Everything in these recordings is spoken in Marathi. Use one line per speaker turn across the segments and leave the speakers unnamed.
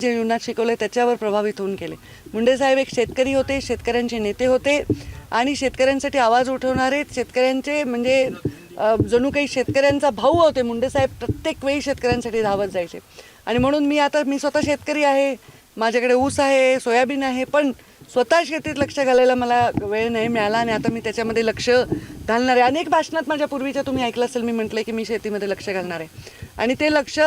जे जीवनात शिकवले त्याच्यावर प्रभावित होऊन केले. मुंडे साहेब एक शेतकरी होते, शेतकऱ्यांचे नेते होते आणि शेतकऱ्यांसाठी आवाज उठवणारे, शेतकऱ्यांचे म्हणजे जणू काही शेतकऱ्यांचा भाऊ होते. मुंडे साहेब प्रत्येक वेळी शेतकऱ्यांसाठी धावत जायचे. आणि म्हणून मी स्वतः शेतकरी आहे, माझ्याकडे ऊस आहे, सोयाबीन आहे, पण स्वतः शेतीत लक्ष घालायला मला वेळ नाही मिळाला आणि आता मी त्याच्यामध्ये लक्ष घालणार आहे. अनेक भाषणात माझ्या पूर्वीच्या तुम्ही ऐकलं असेल, मी म्हटलं की मी शेतीमध्ये लक्ष घालणार आहे आणि ते लक्ष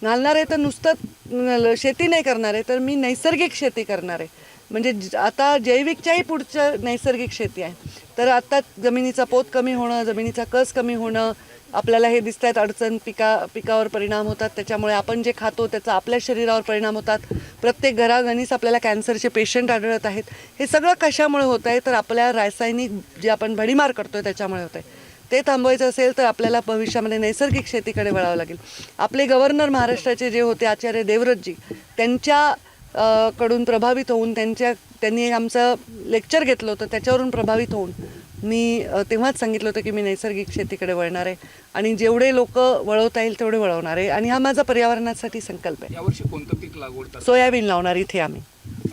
घालणार आहे तर नुसतं शेती नाही करणार आहे, तर मी नैसर्गिक शेती करणार आहे. म्हणजे आता जैविकच्याही पुढचं नैसर्गिक शेती आहे. तर आता जमिनीचा पोत कमी होणं, जमिनीचा कस कमी होणं, आपल्याला हे दिसत आहेत अडचण, पिकावर परिणाम होतात, त्याच्यामुळे आपण जे खातो त्याचा आपल्या शरीरावर परिणाम होतात. प्रत्येक घराघणीच आपल्याला कॅन्सरचे पेशंट आढळत आहेत. हे सगळं कशामुळे होत आहे, तर आपल्या रासायनिक जे आपण भडीमार करतोय त्याच्यामुळे होत आहे. ते थांबवायचं असेल तर आपल्याला भविष्यामध्ये नैसर्गिक शेतीकडे वळावं लागेल. आपले गव्हर्नर महाराष्ट्राचे जे होते आचार्य देवव्रतजी, त्यांच्या कडून प्रभावित होऊन त्यांनी आमचं लेक्चर घेतलं होतं, त्याच्यावरून प्रभावित होऊन मी तेव्हाच सांगितलं होतं की मी नैसर्गिक शेतीकडे वळणार आहे आणि जेवढे लोक वळवता येईल तेवढे वळवणार आहे. आणि हा माझा पर्यावरणासाठी संकल्प आहे.
यावर्षी कोणतं पीक लागवड?
सोयाबीन लावणार इथे आम्ही.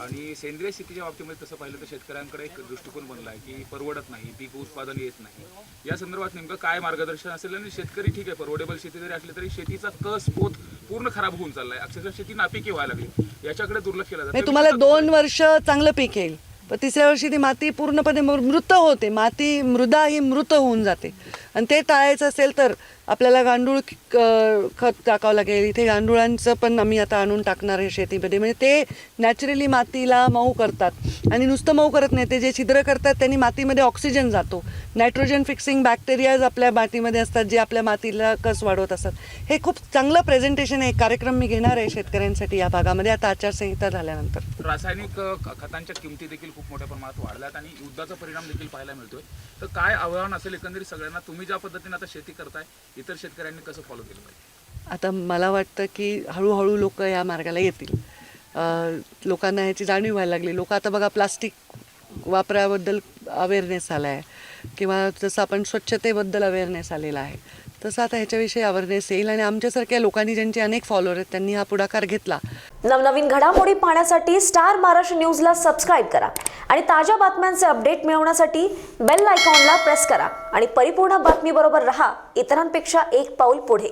आणि सेंद्रिय शेतीच्या बाबतीमध्ये तसं पाहिलं तर शेतकऱ्यांकडे एक दृष्टिकोन बनला आहे की परवडत नाही, पीक उत्पादन येत नाही. या संदर्भात नेमकं काय मार्गदर्शन असेल? आणि शेतकरी ठीक आहे, परवडेबल शेती जरी असली तरी शेतीचा कस पोत पूर्ण खराब होऊन चाललाय, अक्षरशः शेती नापिकी व्हायला लागली, याच्याकडे दुर्लक्ष केलं जातं.
तुम्हाला 2 वर्ष चांगलं पीक येईल, पण तिसऱ्या वर्षी ती माती पूर्णपणे मृत होते. मृदा ही मृत होऊन जाते आणि ते टाळायचं असेल तर आपल्याला गांडूळ खत टाकावं लागेल. इथे गांडुळांचं पण आम्ही आता आणून टाकणार आहे शेतीमध्ये. म्हणजे ते नॅचरली मातीला मऊ करतात आणि नुसतं मऊ करत नाही, ते जे छिद्र करतात त्यांनी मातीमध्ये ऑक्सिजन जातो, नायट्रोजन फिक्सिंग बॅक्टेरियाज आपल्या मातीमध्ये असतात जे आपल्या मातीला कस वाढवत असतात. हे खूप चांगलं प्रेझेंटेशन आहे, कार्यक्रम मी घेणार आहे शेतकऱ्यांसाठी या भागामध्ये आता आचारसंहिता झाल्यानंतर.
रासायनिक खतांच्या किमती देखील खूप मोठ्या प्रमाणात वाढल्यात आणि युद्धाचा परिणाम देखील पाहायला मिळतोय. तर काय आव्हान असेल एकंदरीत सगळ्यांना? तुम्ही ज्या पद्धतीने आता शेती करताय, इतर शेतकऱ्यांनी कसं फॉलो केलं पाहिजे?
आता मला वाटतं की हळूहळू लोक या मार्गाला येतील. लोकांना ह्याची जाणीव व्हायला लागली. लोक आता बघा प्लास्टिक वापराबद्दल अवेअरनेस आला आहे किंवा जसं आपण स्वच्छतेबद्दल अवेअरनेस आलेला आहे, तसं आता ह्याच्याविषयी अवेअरनेस येईल आणि आमच्यासारख्या लोकांनी ज्यांचे अनेक फॉलोअर आहेत त्यांनी हा पुढाकार घेतला.
नवनवीन घडामोडी पाहण्यासाठी स्टार महाराष्ट्र न्यूजला सबस्क्राईब करा आणि ताज्या बातम्यांचे अपडेट मिळवण्यासाठी बेल आयकॉनला प्रेस करा आणि परिपूर्ण बातमीबरोबर रहा, इतरांपेक्षा एक पाऊल पुढे.